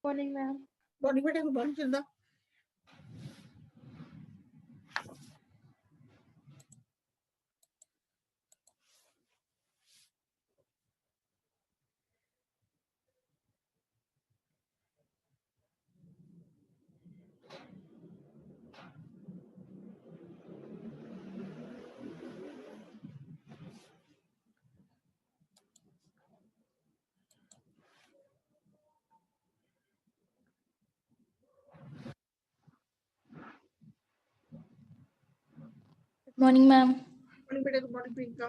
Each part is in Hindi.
Morning ma'am. मॉर्निंग बेटा, good morning Chanda. Morning ma'am. Morning बेटा, good morning Priyanka.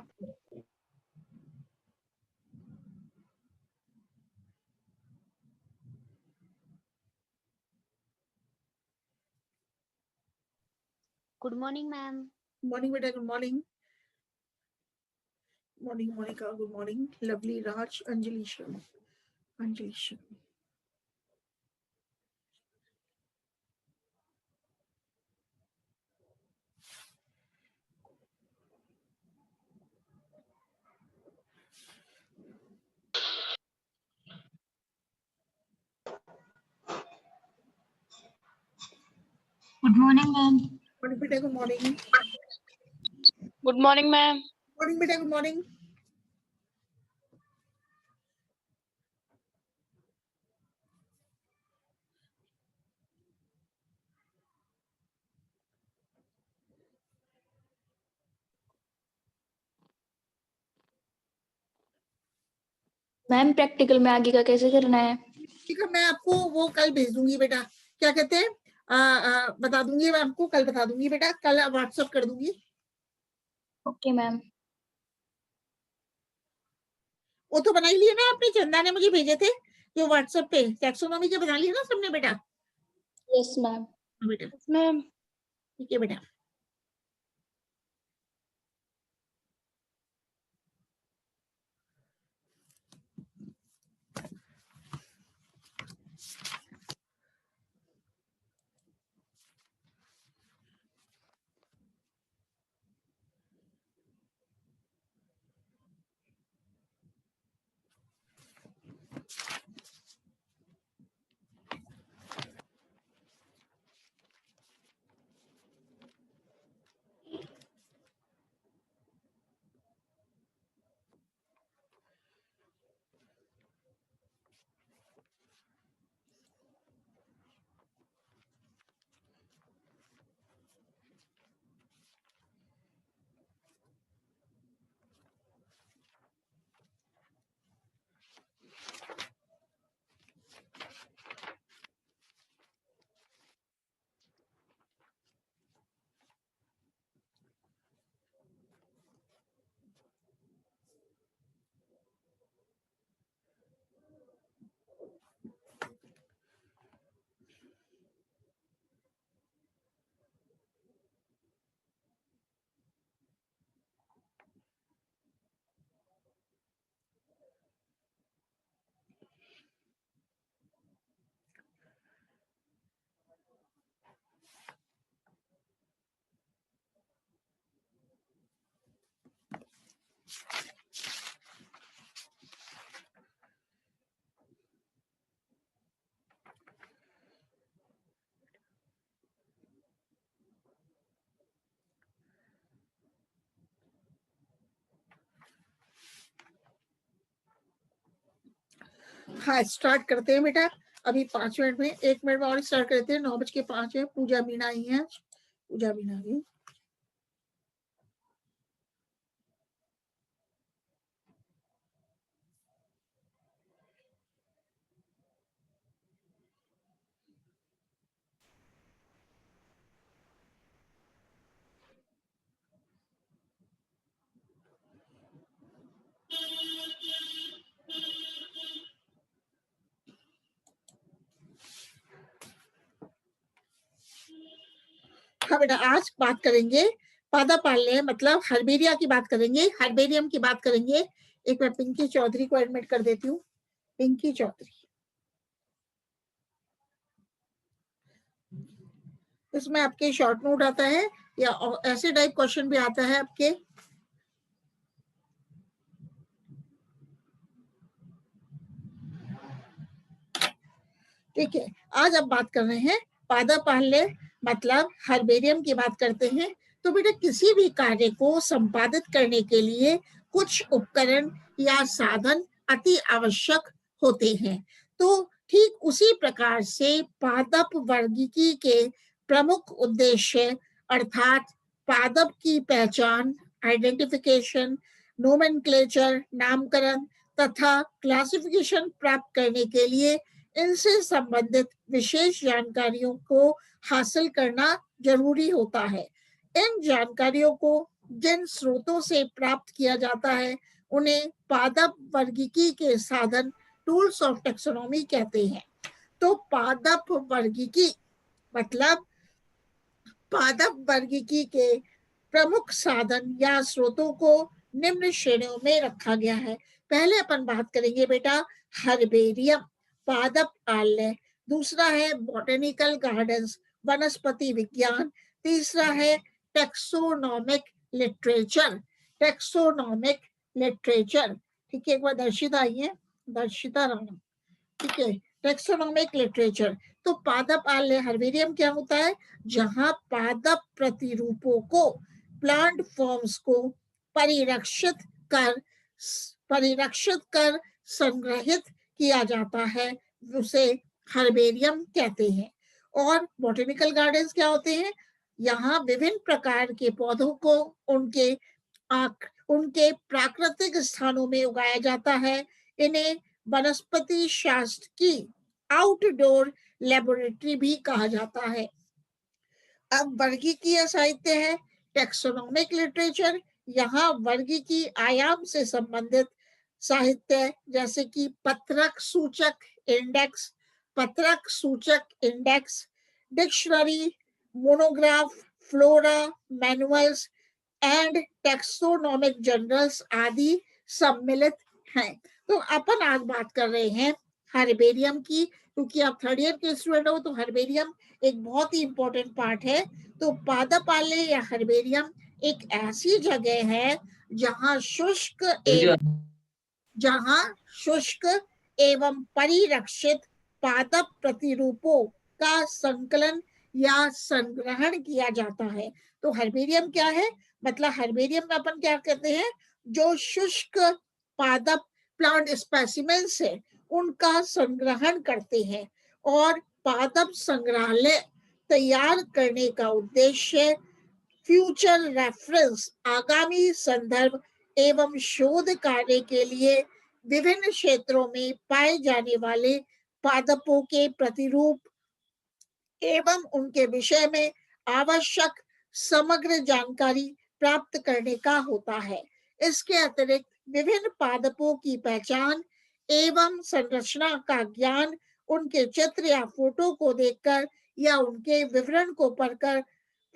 Good morning ma'am. Morning बेटा, good morning. Morning Monika, good morning. Lovely, Raj, Anjali Sharma, Anjali Sharma. Good morning ma'am. Morning बेटा, good morning. Good morning ma'am. Morning बेटा, गुड मॉर्निंग। मैम प्रैक्टिकल में आगे का कैसे करना है? ठीक है, मैं आपको वो कल भेज दूंगी बेटा। क्या कहते हैं, बता दूंगी मैं आपको, कल बता दूंगी बेटा, कल व्हाट्सएप कर दूंगी। Okay ma'am. वो तो बना ही लिए ना आपने, चंदा ने मुझे भेजे थे जो व्हाट्सएप पे, टैक्सोनॉमी के बना लिए ना सबने बेटा? Yes ma'am. बेटा मैम ठीक है बेटा। हाँ, स्टार्ट करते हैं बेटा। अभी 5 मिनट में, 1 मिनट में और स्टार्ट करते हैं। 9:05 है। पूजा मीना आई है, पूजा मीना आई। हाँ बेटा, आज बात करेंगे पादापाल्य मतलब हर्बेरिया की बात करेंगे, हर्बेरियम की बात करेंगे। एक मैं पिंकी चौधरी को एडमिट कर देती हूँ। पिंकी चौधरी, इसमें आपके शॉर्ट नोट आता है या ऐसे टाइप क्वेश्चन भी आता है आपके? ठीक है, आज अब बात कर रहे हैं पादपाल्य मतलब हर्बेरियम की बात करते हैं। तो बेटा किसी भी कार्य को संपादित करने के लिए कुछ उपकरण या साधन अति आवश्यक होते हैं। तो ठीक उसी प्रकार से पादप वर्गीकी के प्रमुख उद्देश्य अर्थात पादप की पहचान, आइडेंटिफिकेशन, नोमेनक्लेचर, नामकरण तथा क्लासिफिकेशन प्राप्त करने के लिए इनसे संबंधित विशेष जानकारियों को हासिल करना जरूरी होता है। इन जानकारियों को जिन स्रोतों से प्राप्त किया जाता है उन्हें पादप वर्गीकी के साधन टूल्स ऑफ टेक्सोनॉमी कहते हैं। तो पादप वर्गीकी मतलब पादप वर्गीकी के प्रमुख साधन या स्रोतों को निम्न श्रेणियों में रखा गया है। पहले अपन बात करेंगे बेटा हर्बेरियम पादपाल्य, दूसरा है बॉटेनिकल गार्डन्स वनस्पति विज्ञान, तीसरा है टेक्सोनॉमिक लिटरेचर, टेक्सोनॉमिक लिटरेचर। ठीक है, एक बार दर्शिता आई है, दर्शिता राणा। ठीक है, टेक्सोनॉमिक लिटरेचर। तो पादपाल्य हर्बेरियम क्या होता है? जहां पादप प्रतिरूपों को प्लांट फॉर्म्स को परिरक्षित कर संग्रहित किया जाता है, उसे हर्बेरियम कहते हैं। और बॉटेनिकल गार्डन्स क्या होते हैं? यहाँ विभिन्न प्रकार के पौधों को उनके प्राकृतिक स्थानों में उगाया जाता है। इन्हें वनस्पति शास्त्र की आउटडोर लेबोरेटरी भी कहा जाता है। अब वर्गीकीय साहित्य है टेक्सोनॉमिक लिटरेचर। यहाँ वर्गीकीय आयाम से संबंधित साहित्य जैसे कि पत्रक सूचक index, dictionary, monograph, flora, manuals and taxonomic journals आदि सम्मिलित हैं। तो अपन आज बात कर रहे हैं हर्बेरियम की, क्योंकि आप थर्ड ईयर के स्टूडेंट हो तो हर्बेरियम एक बहुत ही इंपॉर्टेंट पार्ट है। तो पादपाल्य या हर्बेरियम एक ऐसी जगह है जहां शुष्क एवं परिरक्षित पादप प्रतिरूपों का संकलन या संग्रहण किया जाता है। तो हर्बेरियम क्या है? मतलब हर्बेरियम में अपन क्या कहते हैं? जो शुष्क पादप प्लांट स्पेसिमेंस है उनका संग्रहण करते हैं। और पादप संग्रहालय तैयार करने का उद्देश्य फ्यूचर रेफरेंस आगामी संदर्भ एवं शोध कार्य के लिए विभिन्न क्षेत्रों में पाए जाने वाले पादपों के प्रतिरूप एवं उनके विषय में आवश्यक समग्र जानकारी प्राप्त करने का होता है। इसके अतिरिक्त विभिन्न पादपों की पहचान एवं संरचना का ज्ञान उनके चित्र या फोटो को देखकर या उनके विवरण को पढ़कर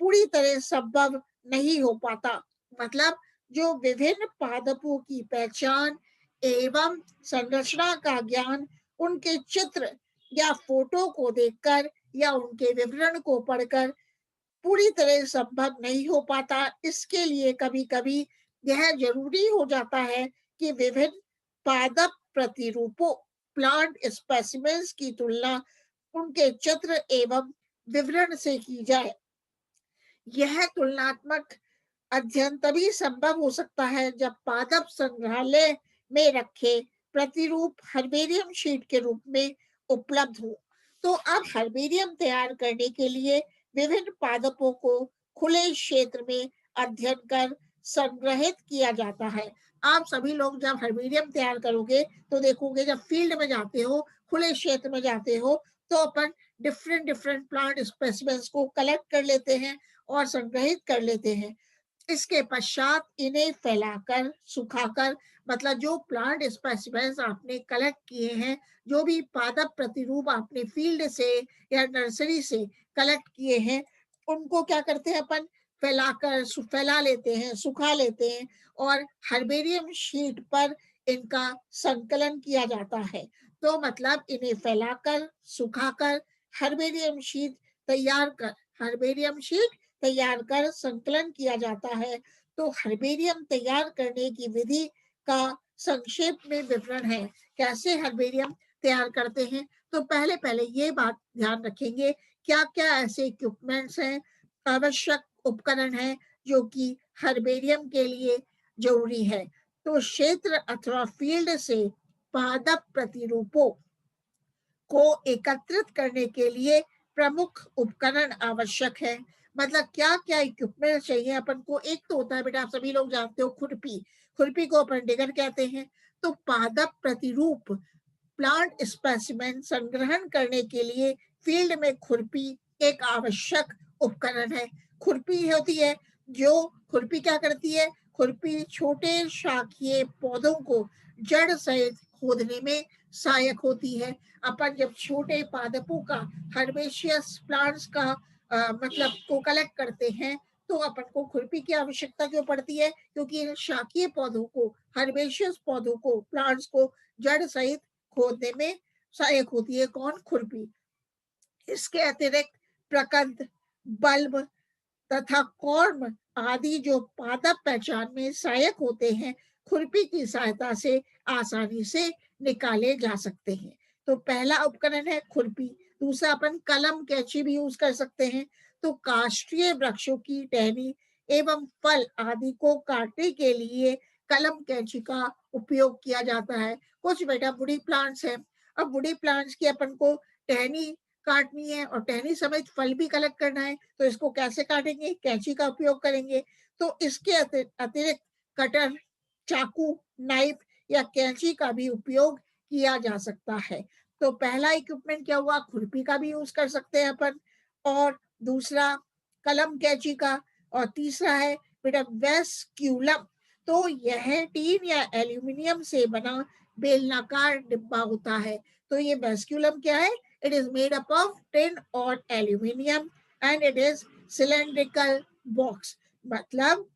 पूरी तरह संभव नहीं हो पाता। मतलब जो विभिन्न पादपों की पहचान एवं संरचना का ज्ञान उनके चित्र या फोटो को देखकर या उनके विवरण को पढ़कर पूरी तरह संभव नहीं हो पाता। इसके लिए कभी कभी यह जरूरी हो जाता है कि विभिन्न पादप प्रतिरूपों प्लांट स्पेसिमेंस की तुलना उनके चित्र एवं विवरण से की जाए। यह तुलनात्मक अध्ययन तभी संभव हो सकता है जब पादप संग्रहालय में रखे प्रतिरूप हर्बेरियम शीट के रूप में उपलब्ध हो। तो अब हर्बेरियम तैयार करने के लिए विभिन्न पादपों को खुले क्षेत्र में अध्ययन कर संग्रहित किया जाता है। आप सभी लोग जब हर्बेरियम तैयार करोगे तो देखोगे जब फील्ड में जाते हो, खुले क्षेत्र में जाते हो, तो अपन डिफरेंट प्लांट स्पेसिमेंस को कलेक्ट कर लेते हैं और संग्रहित कर लेते हैं। इसके पश्चात इन्हें फैलाकर सुखाकर, मतलब जो प्लांट स्पेसिमेंस आपने कलेक्ट किए हैं, जो भी पादप प्रतिरूप आपने फील्ड से या नर्सरी से कलेक्ट किए हैं, उनको क्या करते हैं अपन? फैला लेते हैं, सुखा लेते हैं और हर्बेरियम शीट पर इनका संकलन किया जाता है। तो मतलब इन्हें फैलाकर सुखाकर हर्बेरियम शीट तैयार कर संकलन किया जाता है। तो हर्बेरियम तैयार करने की विधि का संक्षेप में विवरण है। कैसे हर्बेरियम तैयार करते हैं? तो पहले पहले ये बात ध्यान रखेंगे क्या क्या ऐसे इक्विपमेंट्स हैं, आवश्यक उपकरण हैं जो कि हर्बेरियम के लिए जरूरी है। तो क्षेत्र अथवा फील्ड से पादप प्रतिरूपों को एकत्रित करने के लिए प्रमुख उपकरण आवश्यक है। मतलब क्या क्या इक्विपमेंट चाहिए अपन को। एक तो होता है बेटा, आप सभी लोग जानते हो, खुरपी। खुरपी को अपन डिगर कहते हैं। तो पादप प्रतिरूप प्लांट स्पेसिमेन संग्रहण करने के लिए फील्ड में खुरपी एक आवश्यक उपकरण है। खुरपी होती है जो खुरपी क्या करती है, खुरपी छोटे शाखीय पौधों को जड़ सहित खोदने में सहायक होती है। अपन जब छोटे पादपों का, हर्बेशियस प्लांट्स का मतलब को कलेक्ट करते हैं तो अपन को खुरपी की आवश्यकता क्यों पड़ती है, क्योंकि शाखीय पौधों को, हर्बेशियस पौधों को, प्लांट्स को जड़ सहित खोदने में सहायक होती है। कौन? खुरपी। इसके अतिरिक्त प्रकंद, बल्ब तथा कॉर्म आदि जो पादप पहचान में सहायक होते हैं, खुरपी की सहायता से आसानी से निकाले जा सकते हैं। तो पहला उपकरण है खुरपी। दूसरा अपन कलम कैंची भी यूज कर सकते हैं। तो काष्ठीय वृक्षों की टहनी एवं फल आदि को काटने के लिए कलम कैंची का उपयोग किया जाता है। कुछ बेटा वुडी प्लांट्स हैं, अब वुडी प्लांट्स की अपन को टहनी काटनी है और टहनी समेत फल भी कलेक्ट करना है, तो इसको कैसे काटेंगे? कैंची का उपयोग करेंगे। तो इसके अतिरिक्त कटर, चाकू, नाइफ या कैंची का भी उपयोग किया जा सकता है। तो पहला इक्विपमेंट क्या हुआ? खुरपी का भी यूज कर सकते हैं अपन, और दूसरा कलम कैंची का, और तीसरा है बेटा वेस्क्यूलम। तो यह टीन या एल्यूमिनियम से बना बेलनाकार डिब्बा होता है। तो ये वेस्क्यूलम क्या है? It is made up of tin or aluminium and it is cylindrical box. मतलब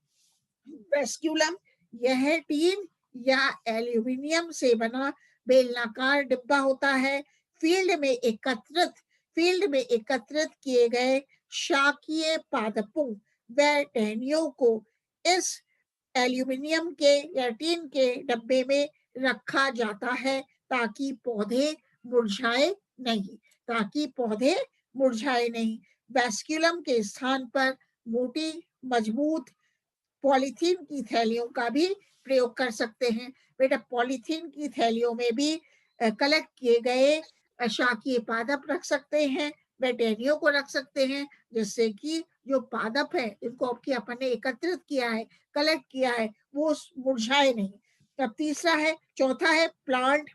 वेस्क्यूलम यह टीन या एल्यूमिनियम से बना बेलनाकार डिब्बा होता है। फील्ड में एकत्रित किए गए शाकीय पादपों व टहनियों को इस एल्यूमिनियम के या टीन के डब्बे में रखा जाता है ताकि पौधे मुरझाए नहीं। वेस्क्यूलम के स्थान पर मोटी मजबूत पॉलीथीन की थैलियों का भी प्रयोग कर सकते हैं। बेटा पॉलीथीन की थैलियों में भी कलेक्ट किए गए शाकीय पादप रख सकते हैं, व टहनियों को रख सकते हैं, जिससे कि जो पादप है इनको अपन ने एकत्रित किया है, कलेक्ट किया है, वो मुरझाए नहीं। अब चौथा है प्लांट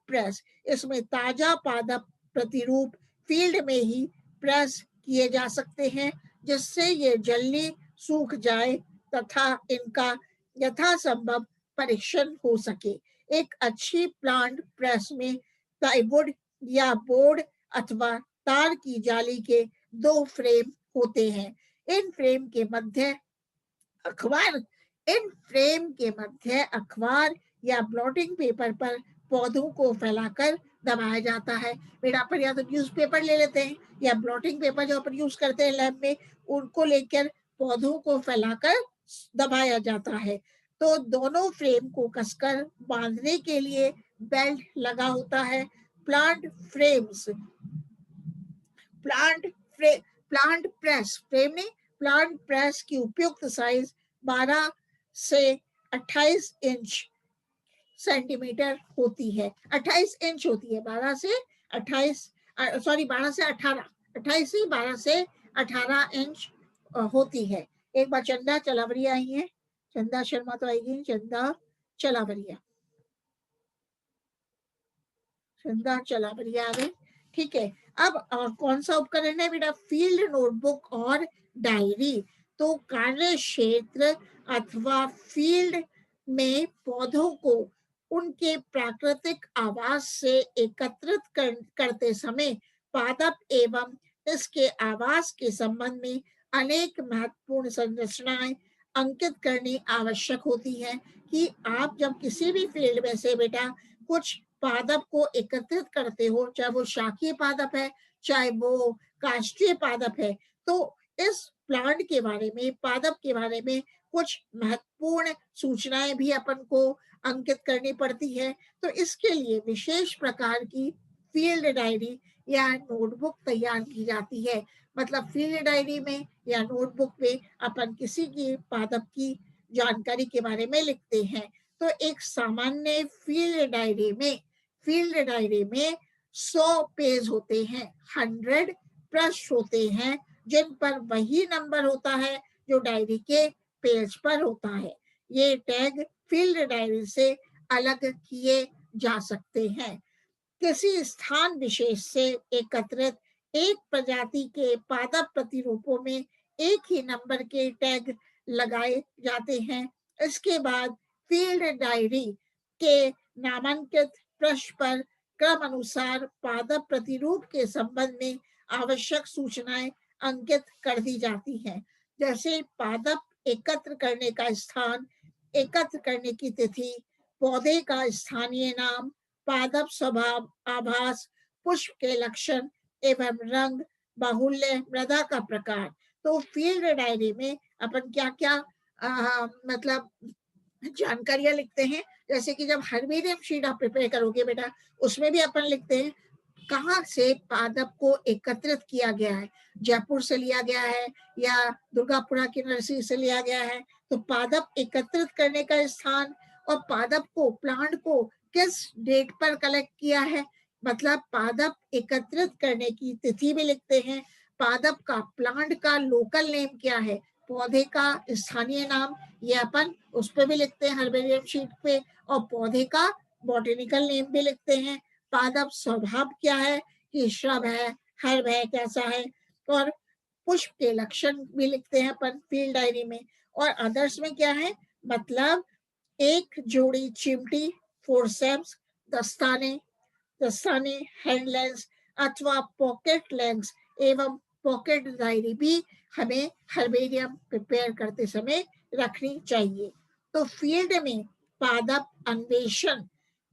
प्रेस। इसमें ताजा पादप प्रतिरूप फील्ड में ही प्रेस किए जा सकते हैं, जिससे ये जल्दी सूख जाए तथा इनका यथासंभव परीक्षण हो सके। एक अच्छी प्लांट प्रेस में प्लाईवुड या बोर्ड अथवा तार की जाली के 2 फ्रेम होते हैं। इन फ्रेम के मध्य अखबार या ब्लॉटिंग पेपर पर पौधों को फैलाकर दबाया जाता है। बेटा अपन या तो न्यूज़पेपर ले लेते हैं या ब्लॉटिंग पेपर जो अपन यूज करते हैं लैब में, उनको लेकर पौधों को फैलाकर दबाया जाता है। तो दोनों फ्रेम को कसकर बांधने के लिए बेल्ट लगा होता है। प्लांट प्रेस की उपयुक्त साइज 12 से 28 इंच सेंटीमीटर होती है। 28 इंच होती है, 12 से 18 इंच होती है। एक बार चंदा चलावरिया आई है, चंदा शर्मा तो आएगी, चंदा चलावरिया आ गई। ठीक है, अब कौन सा उपकरण है बेटा? फील्ड नोटबुक और डायरी। तो कार्य क्षेत्र अथवा फील्ड में पौधों को उनके प्राकृतिक आवास से एकत्रित करते समय पादप एवं इसके आवास के संबंध में अनेक महत्वपूर्ण संरचनाएं अंकित करनी आवश्यक होती है। कि आप जब किसी भी फील्ड में से बेटा कुछ पादप को एकत्रित करते हो, चाहे वो शाकीय पादप है, चाहे वो काष्ठीय पादप है, तो इस प्लांट के बारे में, पादप के बारे में कुछ महत्वपूर्ण सूचनाएं भी अपन को अंकित करनी पड़ती है। तो इसके लिए विशेष प्रकार की फील्ड डायरी या नोटबुक तैयार की जाती है। मतलब फील्ड डायरी में या नोटबुक में अपन किसी की पादप की जानकारी के बारे में लिखते हैं। तो एक सामान्य फील्ड डायरी में 100 पेज होते हैं, 100 पृष्ठ होते हैं, जिन पर वही नंबर होता है जो डायरी के पेज पर होता है। ये टैग फील्ड डायरी से अलग किए जा सकते हैं। किसी स्थान विशेष से एकत्रित एक प्रजाति के पादप प्रतिरूपों में एक ही नंबर के टैग लगाए जाते हैं। इसके बाद फील्ड डायरी के नामांकित पृष्ठ पर क्रम अनुसार पादप प्रतिरूप के संबंध में आवश्यक सूचनाएं अंकित कर दी जाती हैं, जैसे पादप एकत्र करने का स्थान, एकत्र करने की तिथि, पौधे का स्थानीय नाम, पादप स्वभाव, आभास, पुष्प के लक्षण एवं रंग, बाहुल्य, मृदा का प्रकार। तो फील्ड डायरी में अपन क्या क्या मतलब जानकारियां लिखते हैं, जैसे कि जब हर्बेरियम शीट आप प्रिपेयर करोगे बेटा, उसमें भी अपन लिखते हैं कहाँ से पादप को एकत्रित किया गया है, जयपुर से लिया गया है या दुर्गापुरा की नर्सरी से लिया गया है। तो पादप एकत्रित करने का स्थान और पादप को, प्लांट को किस डेट पर कलेक्ट किया है, मतलब पादप एकत्रित करने की तिथि भी लिखते हैं। पादप का, प्लांट का लोकल नेम क्या है, पौधे का स्थानीय नाम, ये अपन उस पर भी लिखते हैं हर्बेरियम शीट पे, और पौधे का बॉटेनिकल नेम भी लिखते हैं। पादप स्वभाव क्या है, कि श्रब है, हर्ब है, कैसा है, और पुष्प के लक्षण भी लिखते हैं अपन फील्ड डायरी में। और अदर्स में क्या है, मतलब एक जोड़ी चिमटी, फोरसेप्स, दस्ताने, हैंड लेंस अथवा पॉकेट लेंस एवं पॉकेट डायरी भी हमें हर्बेरियम प्रिपेयर करते समय रखनी चाहिए। तो फील्ड में पादप अन्वेषण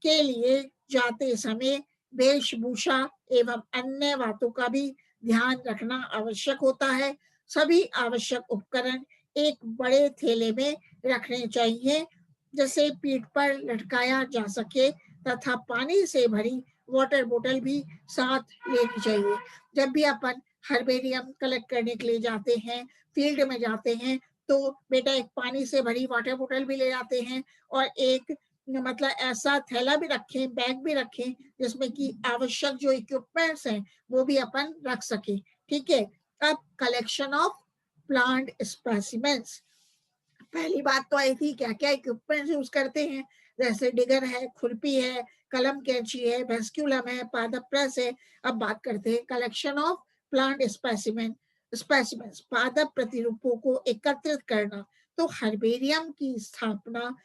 के लिए जाते समय वेशभूषा एवं अन्य बातों का भी ध्यान रखना आवश्यक होता है। सभी आवश्यक उपकरण एक बड़े थैले में रखने चाहिए, जिसे पीठ पर लटकाया जा सके, तथा पानी से भरी वाटर बोतल भी साथ लेनी चाहिए। जब भी अपन हर्बेरियम कलेक्ट करने के लिए जाते हैं, फील्ड में जाते हैं, तो बेटा एक पानी से भरी वाटर बोतल भी ले जाते हैं, और एक मतलब ऐसा थैला भी रखें, बैग भी रखें, जिसमें कि आवश्यक जो इक्विपमेंट्स हैं वो भी अपन रख सके। ठीक है। अब कलेक्शन ऑफ प्लांट स्पेसिमेंट्स, पहली बात तो आई थी क्या क्या इक्विपमेंट यूज करते हैं, जैसे डिगर है, खुरपी है, कलम कैंची है, वेस्क्यूलम है, पादप प्रेस है। अब बात करते हैं कलेक्शन ऑफ प्लांट स्पेसिमेंट्स, पादप प्रतिरूपों को एकत्रित करना। तो हर्बेरियम की स्थापना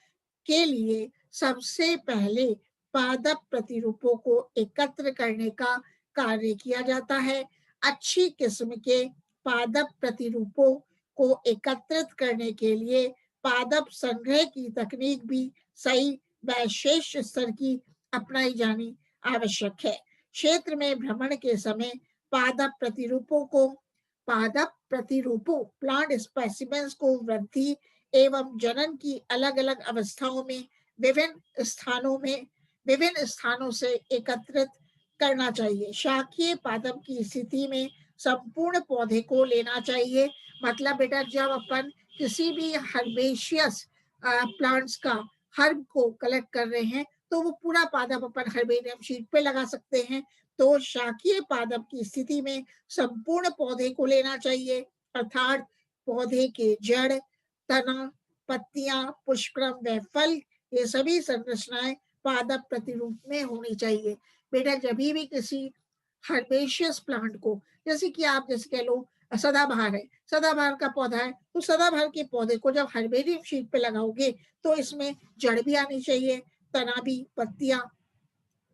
के लिए सबसे पहले पादप प्रतिरूपों को एकत्र करने का कार्य किया जाता है। अच्छी किस्म के पादप प्रतिरूपों को एकत्रित करने के लिए पादप संग्रह की तकनीक भी सही व श्रेष्ठ स्तर की अपनाई जानी आवश्यक है। क्षेत्र में भ्रमण के समय पादप प्रतिरूपों प्लांट स्पेसिमेंस को वृद्धि एवं जनन की अलग अलग अवस्थाओं में विभिन्न स्थानों से एकत्रित करना चाहिए। शाखीय पादप की स्थिति में संपूर्ण पौधे को लेना चाहिए। मतलब बेटा जब अपन किसी भी हर्बेशियस प्लांट्स का हर्ब को कलेक्ट कर रहे हैं, तो वो पूरा पादप अपन हर्बेरियम शीट पे लगा सकते हैं। तो शाखीय पादप की स्थिति में संपूर्ण पौधे को लेना चाहिए, अर्थात पौधे के जड़, तना, पत्तियां, पुष्पक्रम व फल, ये सभी संरचनाएं पादप प्रतिरूप में होनी चाहिए। बेटा जब भी किसी हर्बेशियस प्लांट को, जैसे कि आप जैसे कह लो सदाबहार है, सदाबहार का पौधा है, तो सदाबहार के पौधे को जब हर्बेरियम शीट पे लगाओगे तो इसमें जड़ भी आनी चाहिए, तना भी, पत्तियां,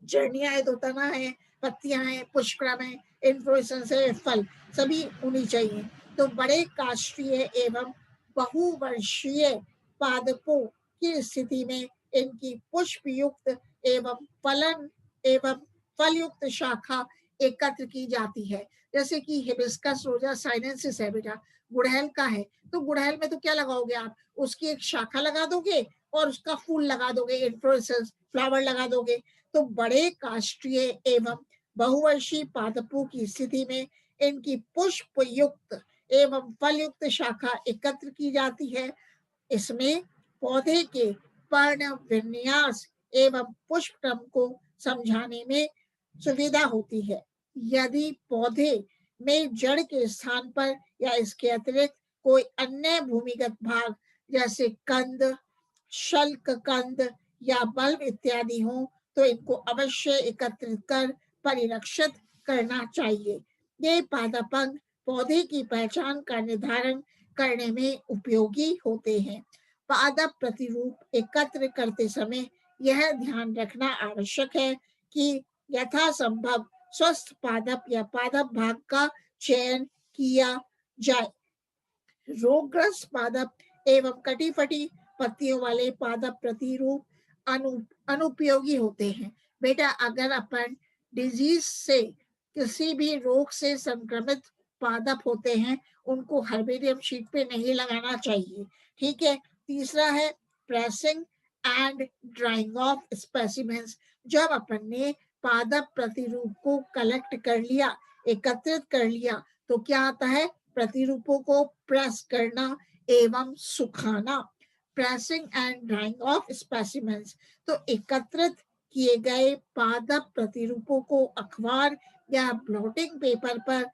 जड़ियां है तो तना है, पत्तियां हैं, पुष्पक्रम है, इन्फ्लोरेसेंस है, फल सभी होनी चाहिए। तो बड़े काष्ठीय एवं बहुवर्षीय पादपों की स्थिति में इनकी पुष्प युक्त एवं फल युक्त शाखा एकत्र की जाती है। जैसे कि हिबिस्कस रोजा साइनेंसिस है बेटा, गुड़हल का है, तो गुड़हल में तो क्या लगाओगे आप, उसकी एक शाखा लगा दोगे और उसका फूल लगा दोगे, इन्फ्लोरेसेंस फ्लावर लगा दोगे। तो बड़े काष्ठीय एवं बहुवर्षीय पादपों की स्थिति में इनकी पुष्प युक्त एवं फल युक्त शाखा एकत्र की जाती है। इसमें पौधे के पर्ण विन्यास एवं पुष्प क्रम को समझाने में सुविधा होती है। यदि पौधे में जड़ के स्थान पर या इसके अतिरिक्त कोई अन्य भूमिगत भाग जैसे कंद, शल्क कंद या बल्ब इत्यादि हो तो इनको अवश्य एकत्रित कर परिरक्षित करना चाहिए। ये पादप अंग पौधे की पहचान का निर्धारण करने में उपयोगी होते हैं। पादप प्रतिरूप एकत्र करते समय यह ध्यान रखना आवश्यक है कि यथासंभव स्वस्थ पादप या पादप भाग का चयन किया जाए। रोगग्रस्त पादप एवं कटी-फटी पत्तियों वाले पादप प्रतिरूप अनुपयोगी होते हैं। बेटा अगर अपन डिजीज से किसी भी रोग से संक्रमित पादप होते हैं उनको हर्बेरियम शीट पे नहीं लगाना चाहिए। ठीक है। तीसरा है pressing and drying of specimens. जब अपन ने पादप प्रतिरूप को कलेक्ट कर लिया, एकत्रित कर लिया, तो क्या आता है, प्रतिरूपों को प्रेस करना एवं सुखाना। Pressing and drying of specimens. तो एकत्रित किए गए पादप प्रतिरूपों को अखबार या ब्लॉटिंग पेपर पर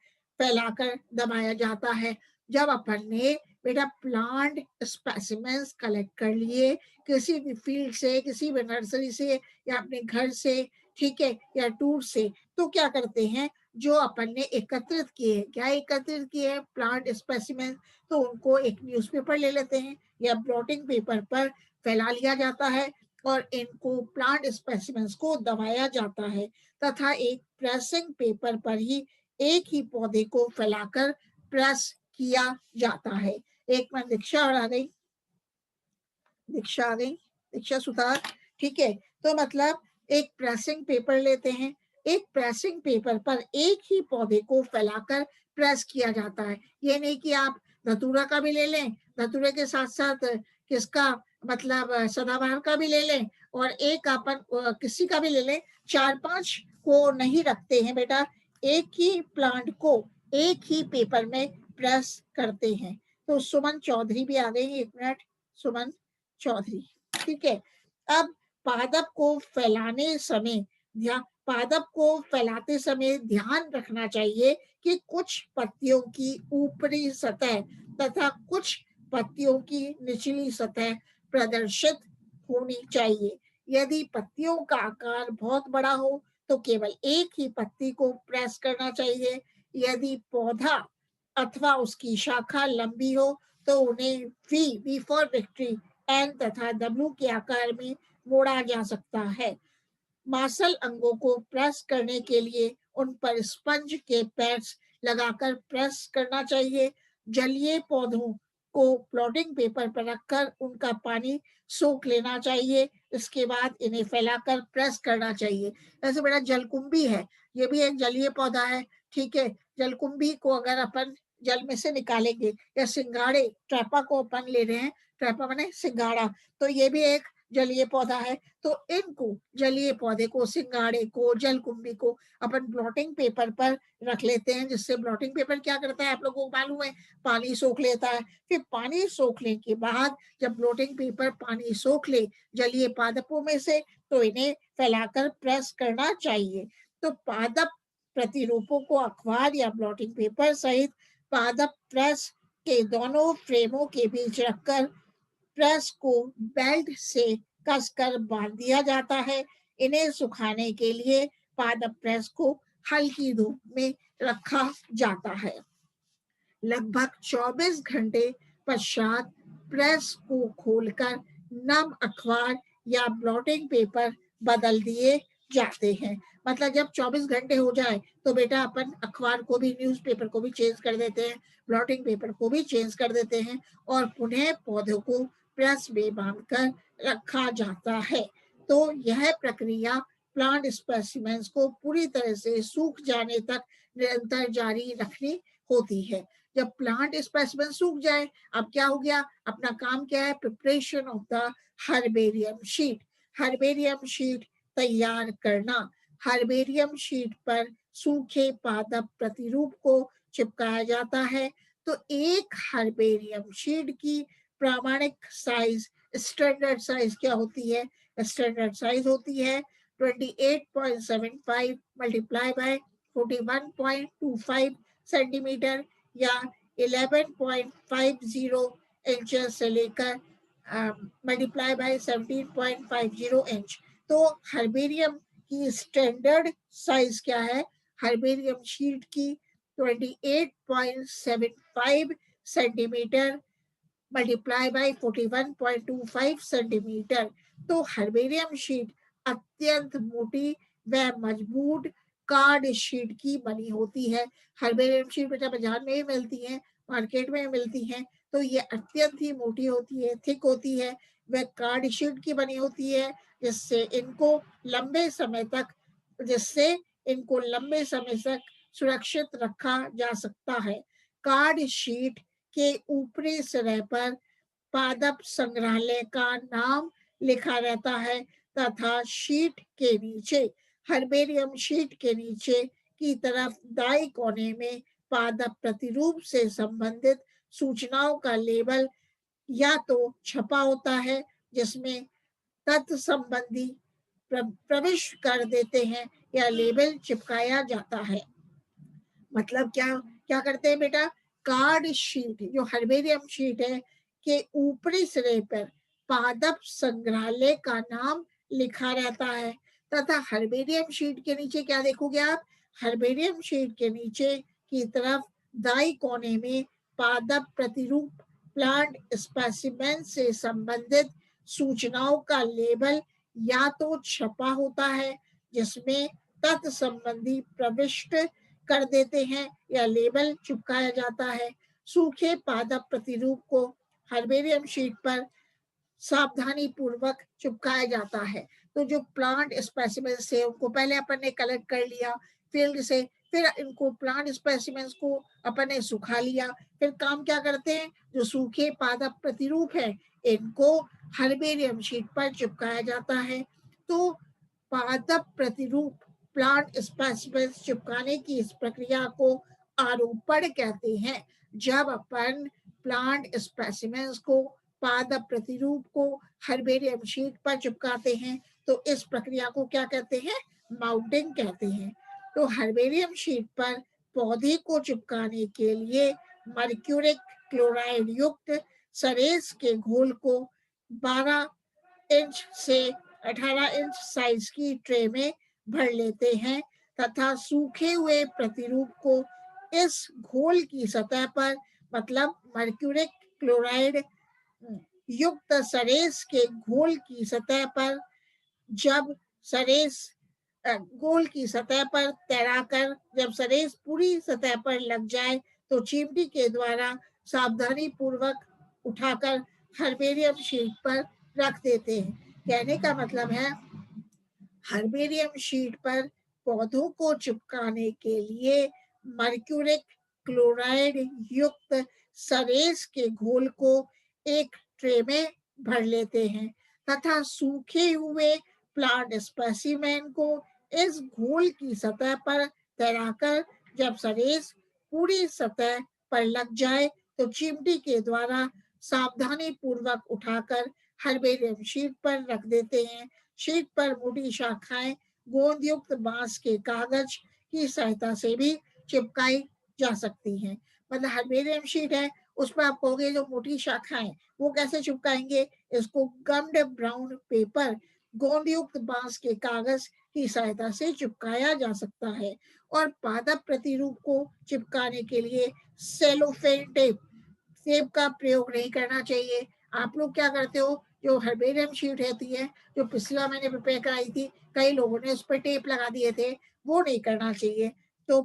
फैलाकर दबाया जाता है। जब अपन ने बेटा प्लांट स्पेसिमेंस कलेक्ट कर लिए किसी भी फील्ड से, किसी भी नर्सरी से या अपने घर से, ठीक है, या टूर से, तो क्या करते हैं, जो अपन ने एकत्रित किए, क्या एकत्रित किए, प्लांट स्पेसिमेंस, तो उनको एक न्यूज़पेपर ले लेते हैं या ब्लॉटिंग पेपर पर फैला लिया जाता है और इनको प्लांट स्पेसिमेंस को दबाया जाता है तथा एक प्रेसिंग पेपर पर ही एक ही पौधे को फैलाकर प्रेस किया जाता है। एक मिनट, दीक्षा और आ गई, दीक्षा आ गई, दीक्षा सुतार। ठीक है, तो मतलब एक प्रेसिंग पेपर लेते हैं, एक प्रेसिंग पेपर पर एक ही पौधे को फैलाकर प्रेस किया जाता है। ये नहीं कि आप धतूरा का भी ले लें, धतूरे के साथ साथ किसका मतलब सदाबहार का भी ले लें और एक अपन किसी का भी ले लें, 4-5 को नहीं रखते हैं बेटा, एक ही प्लांट को एक ही पेपर में प्रेस करते हैं। तो सुमन चौधरी भी आ गई, एक मिनट, सुमन चौधरी। ठीक है, अब पादप को फैलाने समय पादप को फैलाते समय ध्यान रखना चाहिए कि कुछ पत्तियों की ऊपरी सतह तथा कुछ पत्तियों की निचली सतह प्रदर्शित होनी चाहिए। यदि पत्तियों का आकार बहुत बड़ा हो तो केवल एक ही पत्ती को प्रेस करना चाहिए। यदि पौधा अथवा उसकी शाखा लंबी हो तो उन्हें वी फॉर विक्ट्री, एन तथा डब्ल्यू के आकार में मोड़ा जा सकता है। मासल अंगों को प्रेस करने के लिए उन पर स्पंज के पैड्स लगाकर प्रेस करना चाहिए। जलीय पौधों को प्लॉटिंग पेपर पर रखकर उनका पानी सोख लेना चाहिए। इसके बाद इन्हें फैलाकर प्रेस करना चाहिए। ऐसे बड़ा जलकुंभी है, ये भी एक जलीय पौधा है। ठीक है, जलकुंभी को अगर अपन जल में से निकालेंगे या सिंगाड़े, ट्रैपा को अपन ले रहे हैं, ट्रैपा माने सिंगाड़ा, तो ये भी एक जलीय पौधा है। तो इनको, जलीय पौधे को, सिंगाड़े को, जलकुंभी को अपन ब्लॉटिंग पेपर पर रख लेते हैं, जिससे ब्लॉटिंग पेपर क्या करता है आप लोगों को मालूम है, पानी सोख लेता है। फिर पानी सोखने के बाद जब ब्लॉटिंग पेपर पानी सोख ले जलीय पादपों में से, तो इन्हें फैलाकर प्रेस करना चाहिए। तो पादप प्रतिरूपों को अखबार या ब्लॉटिंग पेपर सहित पादप प्रेस के दोनों फ्रेमों के बीच रखकर प्रेस को बेल्ट से कसकर बांध दिया जाता है। इन्हें सुखाने के लिए पादप प्रेस को हल्की धूप में रखा जाता है। लगभग 24 घंटे पश्चात प्रेस को खोलकर नम अखबार या ब्लॉटिंग पेपर बदल दिए जाते हैं। मतलब जब 24 घंटे हो जाए तो बेटा अपन अखबार को भी, न्यूज़पेपर को भी चेंज कर देते हैं, ब्लॉटिंग पेपर को भी चेंज कर देते हैं और पुनः पौधों को प्रेस में बांधकर रखा जाता है। तो यह प्रक्रिया प्लांट स्पेसिमेंस को पूरी तरह से सूख जाने तक निरंतर जारी रखनी होती है। जब प्लांट स्पेसिमेन सूख जाए, अब क्या हो गया, अपना काम क्या है, preparation of the herbarium sheet. Herbarium sheet तैयार करना। हर्बेरियम शीट पर सूखे पादप प्रतिरूप को चिपकाया जाता है। तो एक हर्बेरियम शीट की प्रामाणिक साइज, स्टैंडर्ड साइज क्या होती है? स्टैंडर्ड साइज होती है 28.75 मल्टीप्लाई बाय 41.25 सेंटीमीटर या 11.50 इंचेस से लेकर मल्टीप्लाई बाय 17.50 इंच। तो हर्बेरियम की स्टैंडर्ड साइज क्या है? हर्बेरियम शीट की 28.75 सेंटीमीटर मल्टीप्लाई बाय 41.25 सेंटीमीटर। तो हर्बेरियम शीट अत्यंत मोटी व मजबूत कार्ड शीट की बनी होती है। हर्बेरियम शीट बेटा बाजार में भी मिलती है, मार्केट में भी मिलती है। तो ये अत्यंत ही मोटी होती है, थिक होती है, वह कार्ड शीट की बनी होती है, जिससे इनको लंबे समय तक सुरक्षित रखा जा सकता है। कार्ड शीट के ऊपरी सिरे पर पादप संग्रहालय का नाम लिखा रहता है तथा शीट के नीचे, हर्बेरियम शीट के नीचे की तरफ दाईं कोने में पादप प्रतिरूप से संबंधित सूचनाओं का लेबल या तो छपा होता है, जिसमें तत्व संबंधी प्रविष्ट कर देते हैं, या लेबल चिपकाया जाता है। मतलब क्या क्या करते हैं बेटा? कार्ड शीट, जो हर्बेरियम शीट है, के ऊपरी सिरे पर पादप संग्रहालय का नाम लिखा रहता है तथा हर्बेरियम शीट के नीचे क्या देखोगे आप? हर्बेरियम शीट के नीचे की तरफ दाईं कोने में पादप प्रतिरूप प्लांट स्पेसिमेन से संबंधित सूचनाओं का लेबल या तो छपा होता है, जिसमें तत्व संबंधी प्रविष्ट कर देते हैं, या लेबल चिपकाया जाता है। सूखे पादप प्रतिरूप को हर्बेरियम शीट पर सावधानी पूर्वक चिपकाया जाता है। तो जो प्लांट स्पेसिमेंस थे उनको पहले अपन ने कलेक्ट कर लिया फील्ड से, फिर इनको प्लांट स्पेसिमेंस को अपन ने सुखा लिया। फिर काम क्या करते हैं? जो सूखे पादप प्रतिरूप है इनको हर्बेरियम शीट पर चिपकाया जाता है। तो पादप प्रतिरूप प्लांट स्पेसिमेंस चिपकाने की इस प्रक्रिया को आरोपण कहते हैं। जब अपन प्लांट स्पेसिमेंस को, पादप प्रतिरूप को हर्बेरियम शीट पर चिपकाते हैं तो इस प्रक्रिया को क्या कहते हैं? माउंटिंग कहते हैं। तो हर्बेरियम शीट पर पौधे को चिपकाने के लिए मर्क्यूरिक क्लोराइड युक्त सरेस के घोल को 12 इंच से 18 इंच साइज की ट्रे में भर लेते हैं तथा सूखे हुए प्रतिरूप को इस घोल की सतह पर, मतलब मर्क्यूरिक क्लोराइड युक्त सरेस के घोल की सतह पर, जब सरेस गोल की सतह पर तैराकर जब सरेस पूरी सतह पर लग जाए तो चिमटी के द्वारा सावधानी पूर्वक उठाकर हर्बेरियम शीट पर रख देते हैं। कहने का मतलब है हर्बेरियम शीट पर पौधों को चिपकाने के लिए मर्क्यूरिक क्लोराइड युक्त सरेस के घोल को एक ट्रे में भर लेते हैं तथा सूखे हुए प्लांट स्पेसिमेन को इस घोल की सतह पर तैराकर जब सरेस पूरी सतह पर लग जाए तो चिमटी के द्वारा सावधानी पूर्वक उठाकर हर्बेरियम शीट पर रख देते हैं। शीट पर मोटी शाखाएं गोंद युक्त बांस के कागज की सहायता से भी चिपकाई जा सकती हैं। मतलब हर्बेरियम शीट है, उस पर आप कहोगे जो मोटी शाखाएं, वो कैसे चिपकाएंगे? इसको गम्ड ब्राउन पेपर, गोंद युक्त बांस के कागज की सहायता से चिपकाया जा सकता है। और पादप प्रतिरूप को चिपकाने के लिए सेलोफेन टेप का प्रयोग नहीं करना चाहिए। आप लोग क्या करते हो? जो हर्बेरियम शीट रहती है, जो पिछला मैंने प्रिपेयर कराई थी, कई लोगों ने उस पर टेप लगा दिए थे, वो नहीं करना चाहिए। तो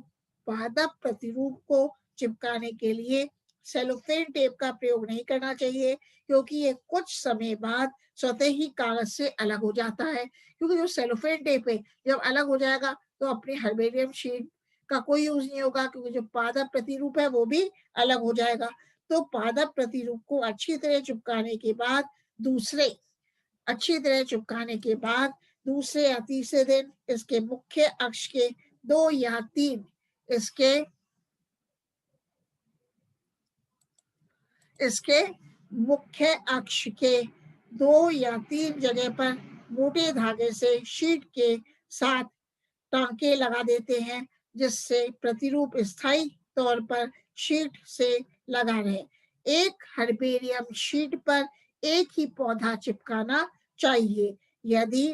पादप प्रतिरूप को चिपकाने के लिए सेलोफेन टेप का प्रयोग नहीं करना चाहिए, क्योंकि ये कुछ समय बाद स्वतः ही कागज से अलग हो जाता है। क्योंकि जो सेलोफेन टेप है जब अलग हो जाएगा तो अपनी हर्बेरियम शीट का कोई यूज नहीं होगा, क्योंकि जो पादप प्रतिरूप है वो भी अलग हो जाएगा। तो पादप प्रतिरूप को अच्छी तरह चिपकाने के बाद दूसरे या तीसरे दिन इसके मुख्य अक्ष के 2 या 3 इसके मुख्य अक्ष के 2 या 3 जगह पर मोटे धागे से शीट के साथ टांके लगा देते हैं, जिससे प्रतिरूप स्थायी तौर पर शीट से लगा रहे। एक हर्बेरियम शीट पर एक ही पौधा चिपकाना चाहिए। यदि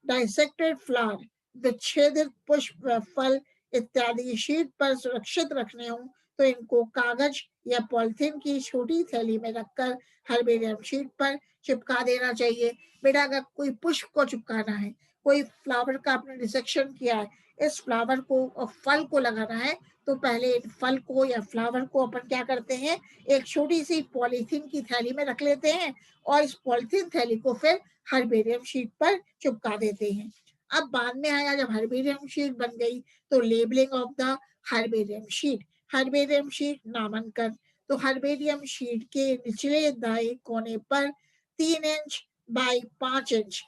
डाइसेक्टेड फ्लावर, विच्छेदित पुष्प व फल इत्यादि शीट पर सुरक्षित रखने हो तो इनको कागज या पॉलिथीन की छोटी थैली में रखकर हर्बेरियम शीट पर चिपका देना चाहिए। बेटा, अगर कोई पुष्प को चिपकाना है, कोई फ्लावर का आपने डिसेक्शन किया है, इस फ्लावर को और फल को लगाना है, तो पहले फल को या फ्लावर को अपन क्या करते हैं, एक छोटी सी पॉलीथीन की थैली में रख लेते हैं और इस पॉलीथीन थैली को फिर हर्बेरियम शीट पर चिपका देते हैं। अब बाद में आया, जब हर्बेरियम शीट बन गई तो labelling of the herbarium sheet. Herbarium sheet नामांकन। तो हर्बेरियम शीट के निचले दाएं कोने पर 3 inch by 5 inch,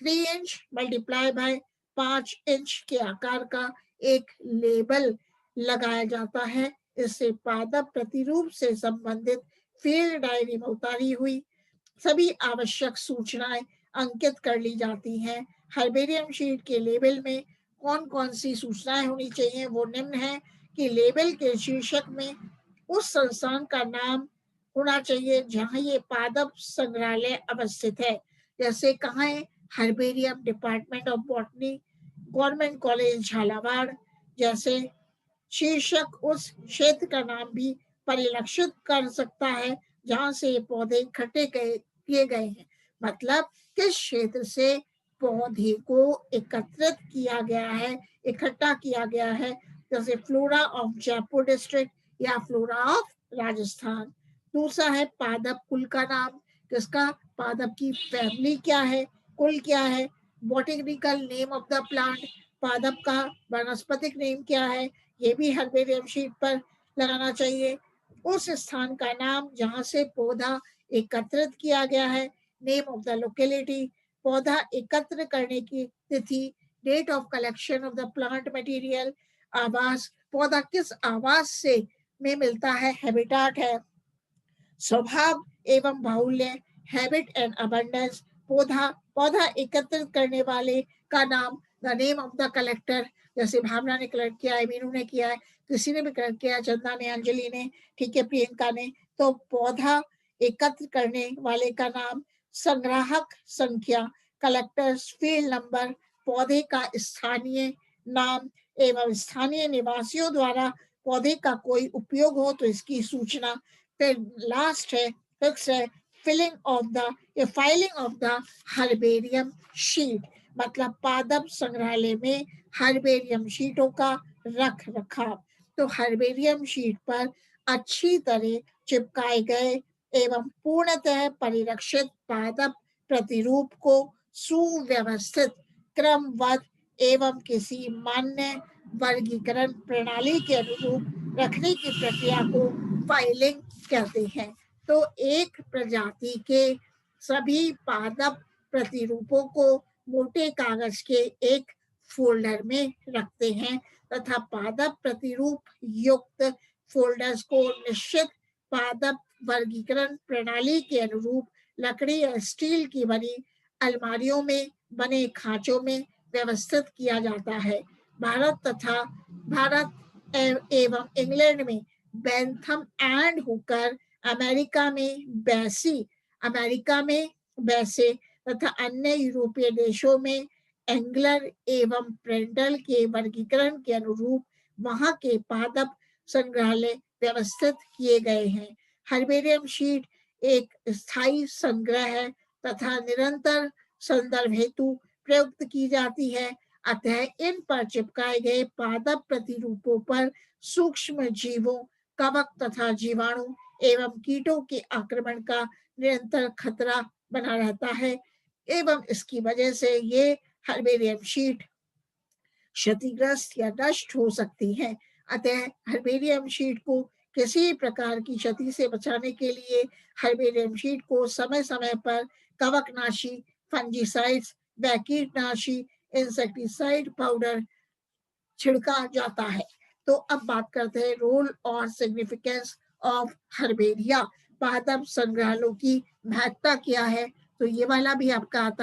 3 inch multiply by 5 inch के आकार का एक लेबल लगाया जाता है। इससे पादप प्रतिरूप से संबंधित फील्ड डायरी में उतारी हुई सभी आवश्यक सूचनाएं अंकित कर ली जाती हैं। हर्बेरियम शीट के लेबल में कौन कौन सी सूचनाएं होनी चाहिए, वो निम्न है कि लेबल के शीर्षक में उस संस्थान का नाम होना चाहिए जहां ये पादप संग्रहालय अवस्थित है। जैसे कहाँ है, herbarium department of botany, government college Jhalawar. जैसे शीर्षक उस क्षेत्र का नाम भी परिलक्षित कर सकता है जहां से ये पौधे इकट्ठे किए गए हैं। मतलब किस क्षेत्र से पौधे को एकत्रित किया गया है, इकट्ठा किया गया है। जैसे फ्लोरा ऑफ जयपुर डिस्ट्रिक्ट या फ्लोरा ऑफ राजस्थान। दूसरा है पादप कुल का नाम, किसका, पादप की फैमिली क्या है, कुल क्या है। Botanical name of the plant, पादप का वनस्पतिक नेम क्या है, ये भी हर्बेरियम शीट पर लगाना चाहिए। उस स्थान का नाम जहां से पौधा एकत्रित किया गया है, नेम ऑफ द लोकेलिटी, पौधा एकत्र करने की तिथि, date of collection of the plant material, आवास, पौधा किस आवास से में मिलता है, हैबिटाट है। स्वभाव एवं बाहुल्य, हैबिट एंड अबंडेंस, पौधा एकत्रित करने वाले का नाम, the name of the collector. जैसे भावना ने कलेक्ट किया है, मीनू ने किया है, किसी ने भी कलेक्ट किया, चंदा ने, अंजलि ने, ठीक है, प्रियंका ने। तो पौधा एकत्र करने वाले का नाम, संग्राहक संख्या, कलेक्टर्स फील्ड नंबर, पौधे का स्थानीय नाम एवं स्थानीय निवासियों द्वारा पौधे का कोई उपयोग हो तो इसकी सूचना। फिर लास्ट है, फिक्स है, filing of the herbarium sheet, मतलब पादप संग्रहालय में हर्बेरियम शीटों का रख रखाव। तो हर्बेरियम शीट पर अच्छी तरह चिपकाए गए एवं पूर्णतः परिरक्षित पादप प्रतिरूप को सुव्यवस्थित, क्रमबद्ध एवं किसी मान्य वर्गीकरण प्रणाली के अनुरूप रखने की प्रक्रिया को फाइलिंग कहते हैं। तो एक प्रजाति के सभी पादप प्रतिरूपों को मोटे कागज के एक फोल्डर में रखते हैं तथा पादप प्रतिरूप युक्त फोल्डर्स को निश्चित पादप वर्गीकरण प्रणाली के अनुरूप लकड़ी या स्टील की बनी अलमारियों में बने खांचों में व्यवस्थित किया जाता है। भारत एवं इंग्लैंड में बेंथम एंड हुकर, अमेरिका में बैसे तथा अन्य यूरोपीय देशों में एंगलर एवं प्रेंडल के वर्गीकरण के अनुरूप वहां के पादप संग्रहालय व्यवस्थित किए गए हैं। हर्बेरियम शीट एक स्थायी संग्रह है तथा निरंतर संदर्भ हेतु प्रयुक्त की जाती है। अतः इन पर चिपकाए गए पादप प्रतिरूपों पर सूक्ष्म जीवों, कवक तथा जीवाणु एवं कीटों के आक्रमण का निरंतर खतरा बना रहता है एवं इसकी वजह से ये हर्बेरियम शीट क्षतिग्रस्त या नष्ट हो सकती है। अतः हर्बेरियम शीट को किसी प्रकार की क्षति से बचाने के लिए हर्बेरियम शीट को समय समय पर कवकनाशी, फंजीसाइड्स व कीटनाशी इंसेक्टिसाइड पाउडर छिड़का जाता है। तो अब बात करते हैं रोल और सिग्निफिकेंस ऑफ हर्बेरिया, पादप संग्रहालयों की महत्ता क्या है। तो ये वाला भी आपका आता है।